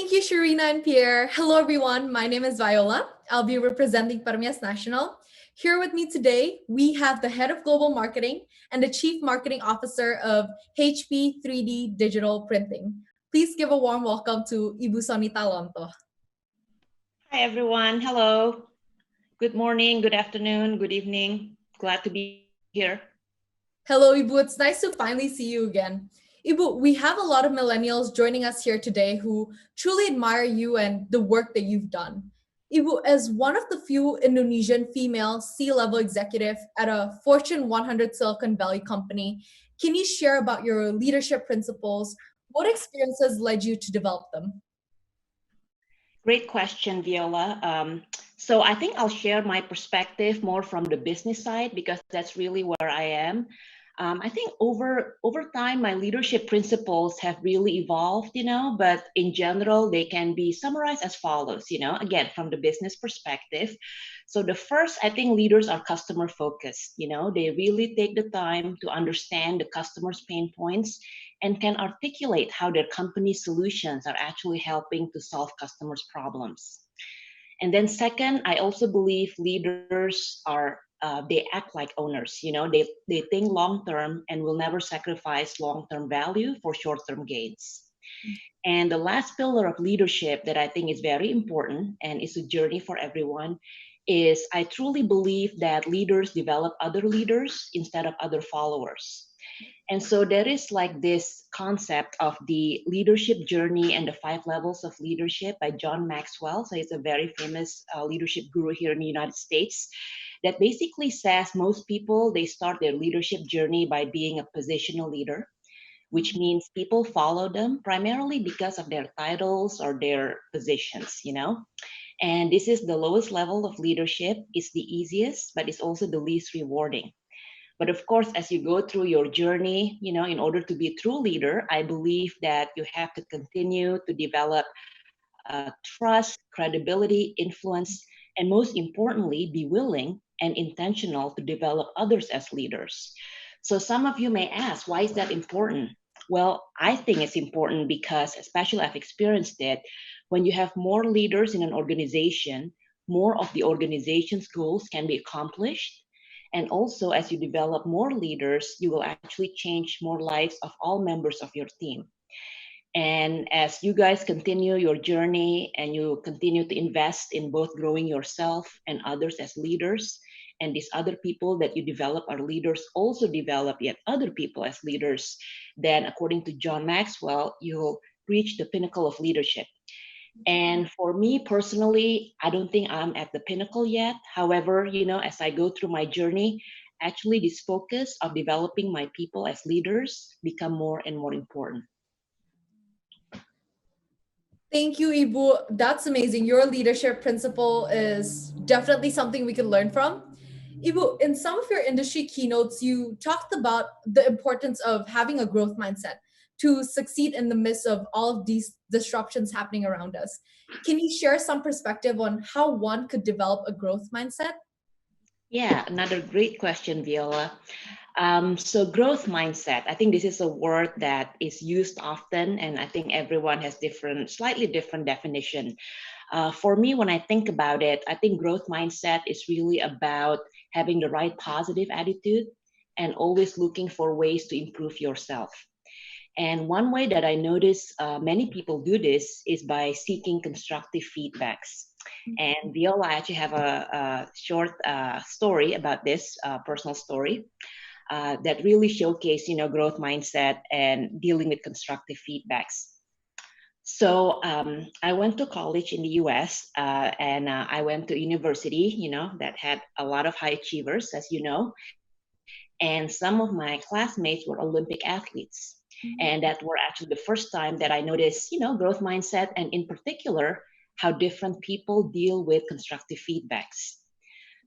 Thank you, Sharina and Pierre. Hello, everyone. My name is Viola. I'll be representing PERMIAS Nasional. Here with me today, we have the head of global marketing and the chief marketing officer of HP 3D Digital Printing. Please give a warm welcome to Ibu Sonita Lontoh. Hi, everyone. Hello. Good morning, good afternoon, good evening. Glad to be here. Hello, Ibu. It's nice to finally see you again. Ibu, we have a lot of millennials joining us here today who truly admire you and the work that you've done. Ibu, as one of the few Indonesian female C-level executive at a Fortune 100 Silicon Valley company, can you share about your leadership principles? What experiences led you to develop them? Great question, Viola. So I think I'll share my perspective more from the business side because that's really where I am. I think over time, my leadership principles have really evolved, but in general, they can be summarized as follows, again, from the business perspective. So the first, I think leaders are customer focused, they really take the time to understand the customer's pain points and can articulate how their company's solutions are actually helping to solve customers' problems. And then second, I also believe leaders are they act like owners. They think long term and will never sacrifice long term value for short term gains. And the last pillar of leadership that I think is very important and is a journey for everyone is I truly believe that leaders develop other leaders instead of other followers. And so there is like this concept of the leadership journey and the 5 levels of leadership by John Maxwell. So he's a very famous leadership guru here in the United States that basically says most people, they start their leadership journey by being a positional leader, which means people follow them primarily because of their titles or their positions, And this is the lowest level of leadership. It's the easiest, but it's also the least rewarding. But of course, as you go through your journey, in order to be a true leader, I believe that you have to continue to develop trust, credibility, influence, and most importantly, be willing and intentional to develop others as leaders. So some of you may ask, why is that important? Well, I think it's important because, especially I've experienced it, when you have more leaders in an organization, more of the organization's goals can be accomplished. And also, as you develop more leaders, you will actually change more lives of all members of your team. And as you guys continue your journey and you continue to invest in both growing yourself and others as leaders, and these other people that you develop are leaders also develop yet other people as leaders, then according to John Maxwell, you'll reach the pinnacle of leadership. And for me personally, I don't think I'm at the pinnacle yet. However, as I go through my journey, actually this focus of developing my people as leaders become more and more important. Thank you, Ibu. That's amazing. Your leadership principle is definitely something we can learn from. Ibu, in some of your industry keynotes, you talked about the importance of having a growth mindset to succeed in the midst of all of these disruptions happening around us. Can you share some perspective on how one could develop a growth mindset? Yeah, another great question, Viola. So growth mindset, I think this is a word that is used often, and I think everyone has slightly different definition. For me, when I think about it, I think growth mindset is really about having the right positive attitude and always looking for ways to improve yourself. And one way that I notice many people do this is by seeking constructive feedbacks. And Viola, I actually have a short story about this, personal story, that really showcase, growth mindset and dealing with constructive feedbacks. So I went to college in the US and I went to university, that had a lot of high achievers, as you know. And some of my classmates were Olympic athletes. And that were actually the first time that I noticed, growth mindset, and in particular, how different people deal with constructive feedbacks.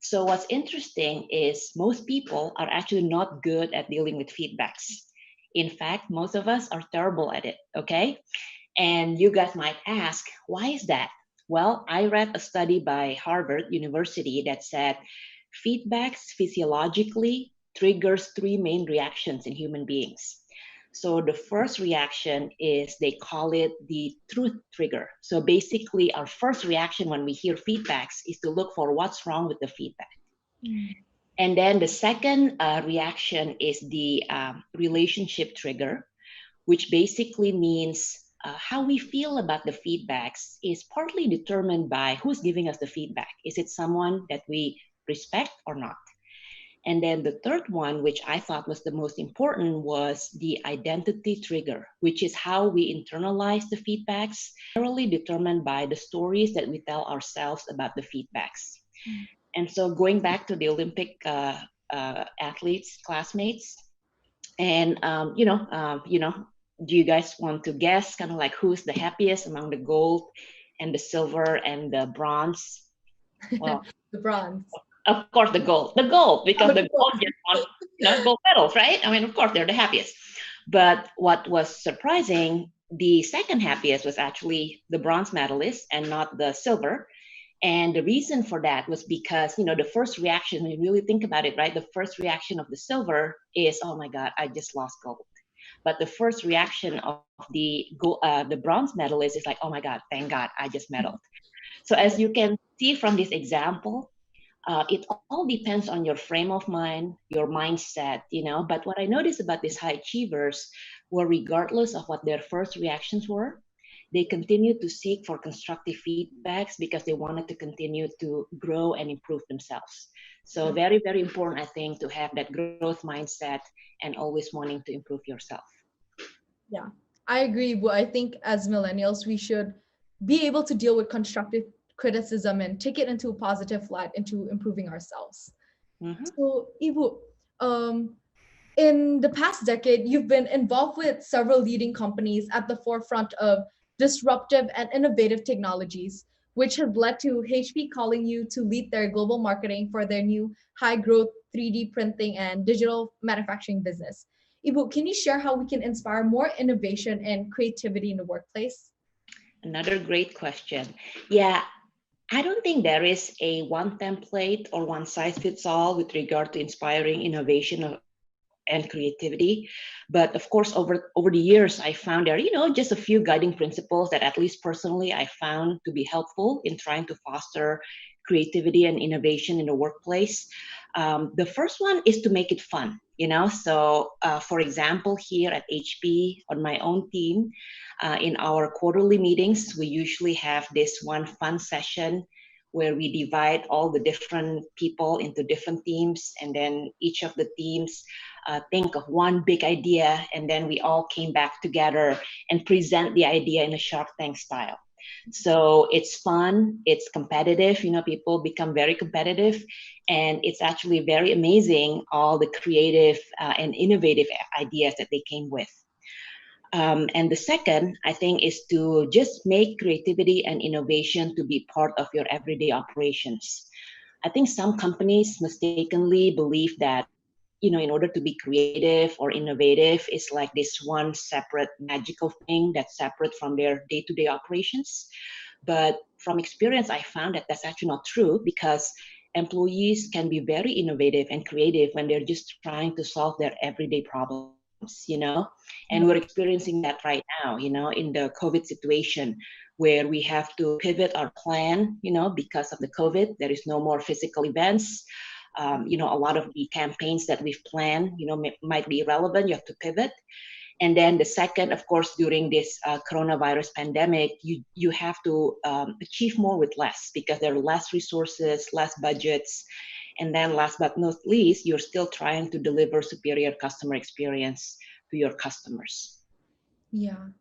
So what's interesting is most people are actually not good at dealing with feedbacks. In fact, most of us are terrible at it, okay? And you guys might ask, why is that? Well, I read a study by Harvard University that said feedbacks physiologically triggers 3 main reactions in human beings. So the first reaction is they call it the truth trigger. So basically, our first reaction when we hear feedbacks is to look for what's wrong with the feedback. And then the second reaction is the relationship trigger, which basically means how we feel about the feedbacks is partly determined by who's giving us the feedback. Is it someone that we respect or not? And then the third one, which I thought was the most important, was the identity trigger, which is how we internalize the feedbacks, generally determined by the stories that we tell ourselves about the feedbacks. And so going back to the Olympic athletes, classmates, and do you guys want to guess kind of like who's the happiest among the gold and the silver and the bronze? Well, the bronze. Of course, the gold, because the gold just won, gold medals, right? I mean, of course, they're the happiest. But what was surprising, the second happiest was actually the bronze medalist and not the silver. And the reason for that was because, the first reaction, when you really think about it, right? The first reaction of the silver is, oh my God, I just lost gold. But the first reaction of the bronze medalist is like, oh my God, thank God, I just medaled. So as you can see from this example, it all depends on your frame of mind, your mindset, But what I noticed about these high achievers were, regardless of what their first reactions were, they continued to seek for constructive feedbacks because they wanted to continue to grow and improve themselves. So very, very important, I think, to have that growth mindset and always wanting to improve yourself. Yeah, I agree. Well, I think as millennials, we should be able to deal with constructive criticism and take it into a positive light into improving ourselves. So, Ibu, in the past decade, you've been involved with several leading companies at the forefront of disruptive and innovative technologies, which has led to HP calling you to lead their global marketing for their new high-growth 3D printing and digital manufacturing business. Ibu, can you share how we can inspire more innovation and creativity in the workplace? Another great question. Yeah, I don't think there is a one template or one size fits all with regard to inspiring innovation and creativity. But of course, over the years, I found there, just a few guiding principles that at least personally I found to be helpful in trying to foster creativity and innovation in the workplace. The first one is to make it fun, So for example, here at HP on my own team, in our quarterly meetings, we usually have this one fun session where we divide all the different people into different teams, and then each of the teams think of one big idea, and then we all came back together and present the idea in a Shark Tank style. So it's fun, it's competitive, people become very competitive, and it's actually very amazing all the creative and innovative ideas that they came with. And the second, I think, is to just make creativity and innovation to be part of your everyday operations. I think some companies mistakenly believe that, in order to be creative or innovative, it's like this one separate magical thing that's separate from their day-to-day operations. But from experience, I found that that's actually not true, because employees can be very innovative and creative when they're just trying to solve their everyday problems, and we're experiencing that right now, in the COVID situation, where we have to pivot our plan, because of the COVID. There is no more physical events. A lot of the campaigns that we've planned, might be irrelevant. You have to pivot. And then the second, of course, during this coronavirus pandemic, you have to achieve more with less, because there are less resources, less budgets. And then last but not least, you're still trying to deliver superior customer experience to your customers. Yeah.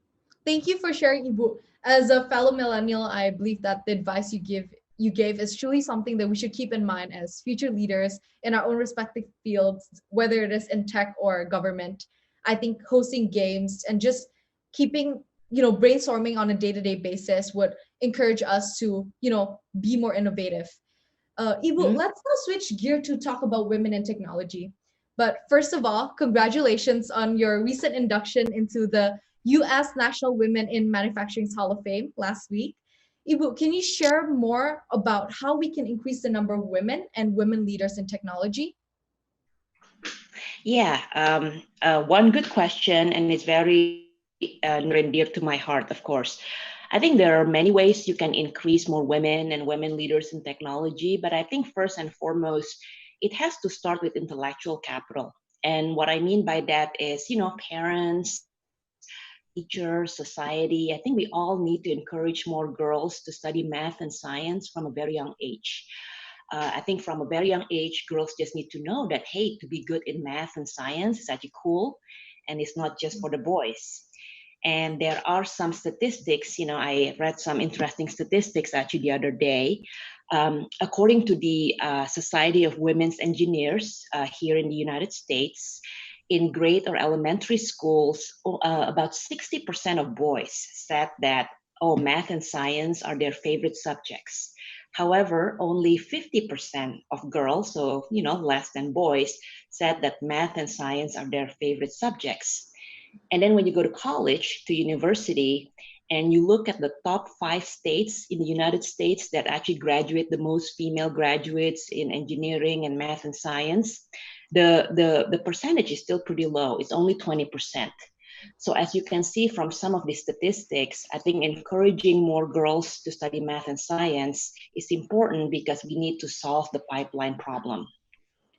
Thank you for sharing, Ibu. As a fellow millennial, I believe that the advice you gave is truly something that we should keep in mind as future leaders in our own respective fields, whether it is in tech or government. I think hosting games and just keeping, brainstorming on a day-to-day basis would encourage us to, be more innovative. Ibu, let's now switch gear to talk about women in technology. But first of all, congratulations on your recent induction into the U.S. National Women in Manufacturing Hall of Fame last week. Ibu, can you share more about how we can increase the number of women and women leaders in technology? Yeah, one good question, and it's very near and dear to my heart, of course. I think there are many ways you can increase more women and women leaders in technology, but I think first and foremost, it has to start with intellectual capital. And what I mean by that is, parents, teachers, society. I think we all need to encourage more girls to study math and science from a very young age. I think from a very young age, girls just need to know that, hey, to be good in math and science is actually cool, and it's not just for the boys. And there are some statistics, I read some interesting statistics actually the other day. According to the Society of Women's Engineers here in the United States, in grade or elementary schools, about 60% of boys said that, oh, math and science are their favorite subjects. However, only 50% of girls, so less than boys, said that math and science are their favorite subjects. And then when you go to college, to university, and you look at the top 5 states in the United States that actually graduate the most female graduates in engineering and math and science, the percentage is still pretty low. It's only 20%. So as you can see from some of the statistics, I think encouraging more girls to study math and science is important because we need to solve the pipeline problem.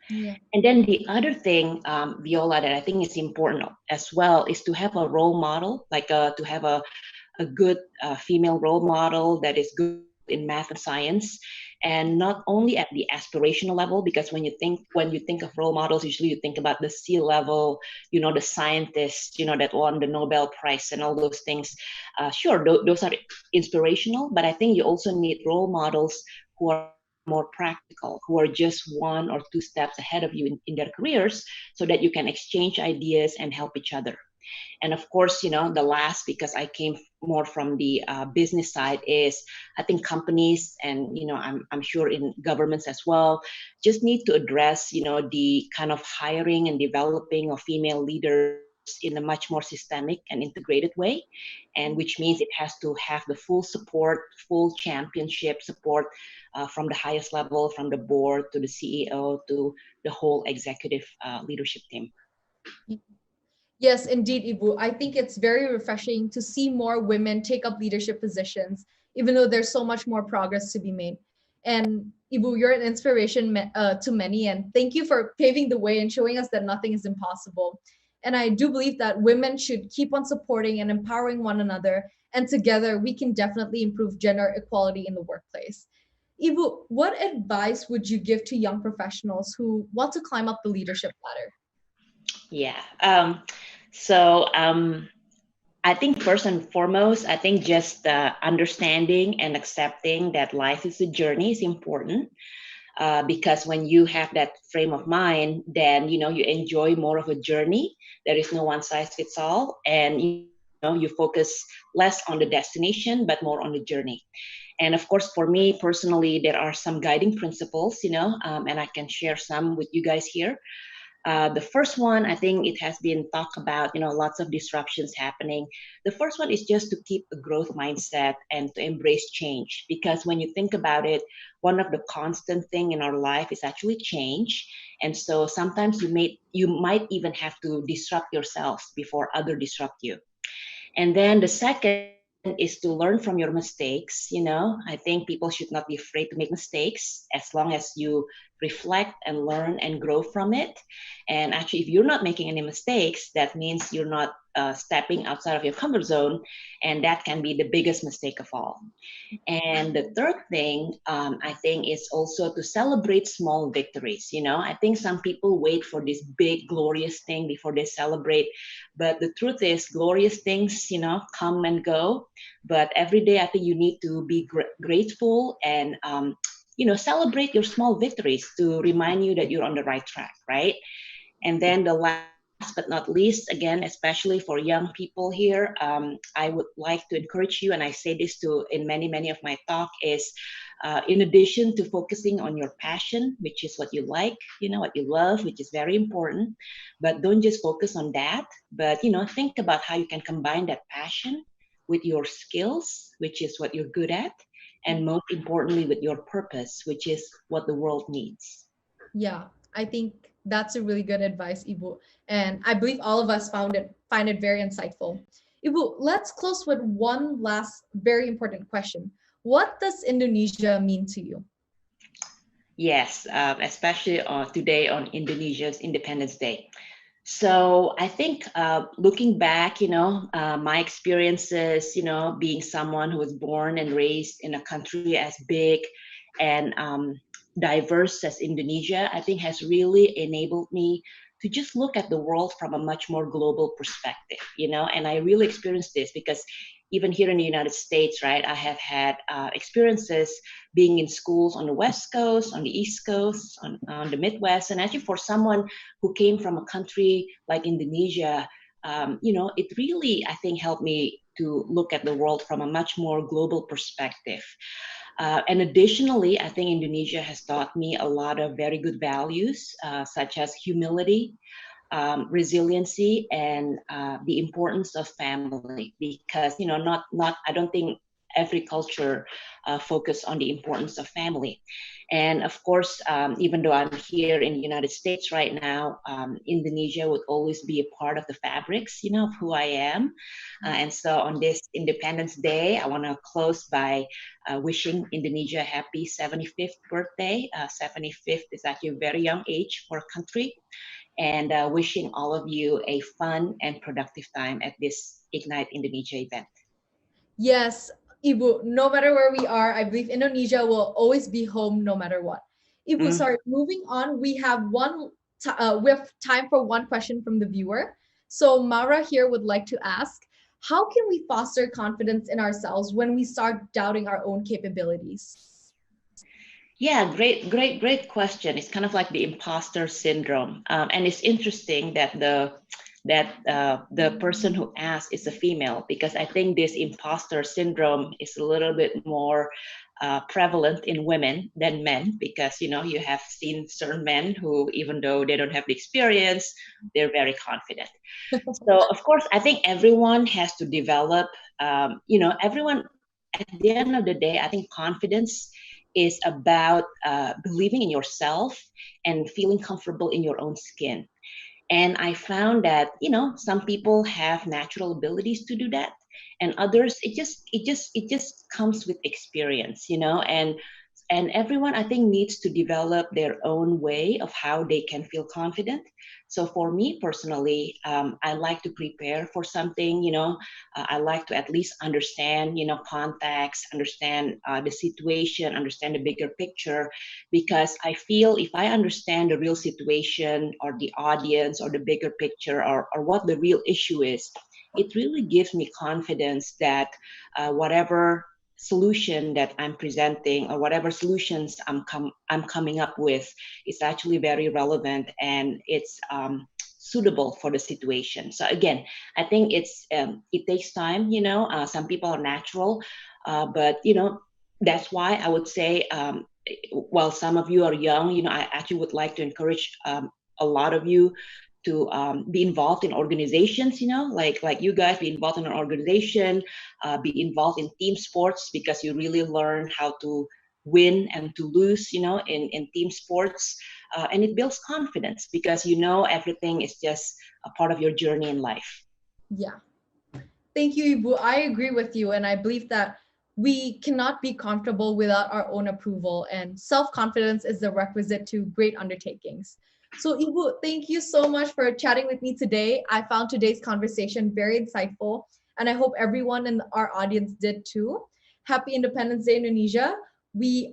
Yeah. And then the other thing, Viola, that I think is important as well is to have a role model, like to have a good female role model that is good in math and science, and not only at the aspirational level, because when you think of role models, usually you think about the C-level, the scientists, that won the Nobel Prize and all those things. Sure, those are inspirational, but I think you also need role models who are more practical, who are just 1 or 2 steps ahead of you in their careers, so that you can exchange ideas and help each other. And of course, the last, because I came more from the business side, is I think companies and, I'm sure in governments as well, just need to address, the kind of hiring and developing of female leaders in a much more systemic and integrated way. And which means it has to have the full support, full championship support from the highest level, from the board to the CEO to the whole executive leadership team. Yes, indeed, Ibu. I think it's very refreshing to see more women take up leadership positions, even though there's so much more progress to be made. And Ibu, you're an inspiration to many, and thank you for paving the way and showing us that nothing is impossible. And I do believe that women should keep on supporting and empowering one another, and together we can definitely improve gender equality in the workplace. Ibu, what advice would you give to young professionals who want to climb up the leadership ladder? Yeah. So I think first and foremost, I think just understanding and accepting that life is a journey is important. Because when you have that frame of mind, then you enjoy more of a journey. There is no one size fits all, and you focus less on the destination but more on the journey. And of course, for me personally, there are some guiding principles, and I can share some with you guys here. The first one, I think it has been talked about, lots of disruptions happening. The first one is just to keep a growth mindset and to embrace change. Because when you think about it, one of the constant thing in our life is actually change. And so sometimes you might even have to disrupt yourselves before others disrupt you. And then the second is to learn from your mistakes. I think people should not be afraid to make mistakes as long as you reflect and learn and grow from it. And actually, if you're not making any mistakes, that means you're not stepping outside of your comfort zone. And that can be the biggest mistake of all. And the third thing, I think, is also to celebrate small victories. I think some people wait for this big, glorious thing before they celebrate. But the truth is, glorious things, come and go. But every day, I think you need to be grateful and, celebrate your small victories to remind you that you're on the right track, right? And then the last but not least, again, especially for young people here, I would like to encourage you, and I say this in many of my talk, is in addition to focusing on your passion, which is what you like, what you love, which is very important, but don't just focus on that, but, think about how you can combine that passion with your skills, which is what you're good at, and most importantly, with your purpose, which is what the world needs. Yeah, I think That's a really good advice, Ibu. And I believe all of us find it very insightful. Ibu, let's close with one last very important question. What does Indonesia mean to you? Yes, especially today on Indonesia's Independence Day. So I think looking back, my experiences, being someone who was born and raised in a country as big and diverse as Indonesia, I think has really enabled me to just look at the world from a much more global perspective, and I really experienced this because even here in the United States, right, I have had experiences being in schools on the West Coast, on the East Coast, on the Midwest, and actually for someone who came from a country like Indonesia, it really, I think, helped me to look at the world from a much more global perspective. And additionally, I think Indonesia has taught me a lot of very good values, such as humility, resiliency, and the importance of family. Because not I don't think every culture focus on the importance of family. And of course, even though I'm here in the United States right now, Indonesia would always be a part of the fabrics, of who I am. And so on this Independence Day, I want to close by wishing Indonesia a happy 75th birthday. 75th is actually a very young age for a country. And wishing all of you a fun and productive time at this Ignite Indonesia event. Yes, Ibu, no matter where we are, I believe Indonesia will always be home no matter what. Ibu, sorry, moving on, we have time for one question from the viewer. So Mara here would like to ask, how can we foster confidence in ourselves when we start doubting our own capabilities? Yeah, great question. It's kind of like the imposter syndrome, and it's interesting that the person who asked is a female, because I think this imposter syndrome is a little bit more prevalent in women than men, because you have seen certain men who, even though they don't have the experience, they're very confident. So of course, I think everyone has to develop. Everyone, at the end of the day, I think confidence is about believing in yourself and feeling comfortable in your own skin. And I found that some people have natural abilities to do that, and others it just comes with experience, and everyone, I think, needs to develop their own way of how they can feel confident. So for me personally, I like to prepare for something. I like to at least understand, context, understand the situation, understand the bigger picture, because I feel if I understand the real situation or the audience or the bigger picture, or what the real issue is, it really gives me confidence that whatever solution that I'm presenting, or whatever solutions I'm coming up with, is actually very relevant, and it's suitable for the situation. So again, I think it takes time. Some people are natural, but that's why I would say, while some of you are young, I actually would like to encourage a lot of you to be involved in organizations, like you guys, be involved in an organization, be involved in team sports, because you really learn how to win and to lose, in team sports. And it builds confidence, because everything is just a part of your journey in life. Yeah. Thank you, Ibu. I agree with you. And I believe that we cannot be comfortable without our own approval, and self-confidence is the requisite to great undertakings. So Ibu, thank you so much for chatting with me today. I found today's conversation very insightful, and I hope everyone in our audience did too. Happy Independence Day, Indonesia.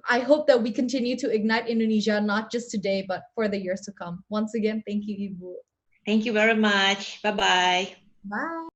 I hope that we continue to ignite Indonesia, not just today, but for the years to come. Once again, thank you, Ibu. Thank you very much. Bye-bye. Bye.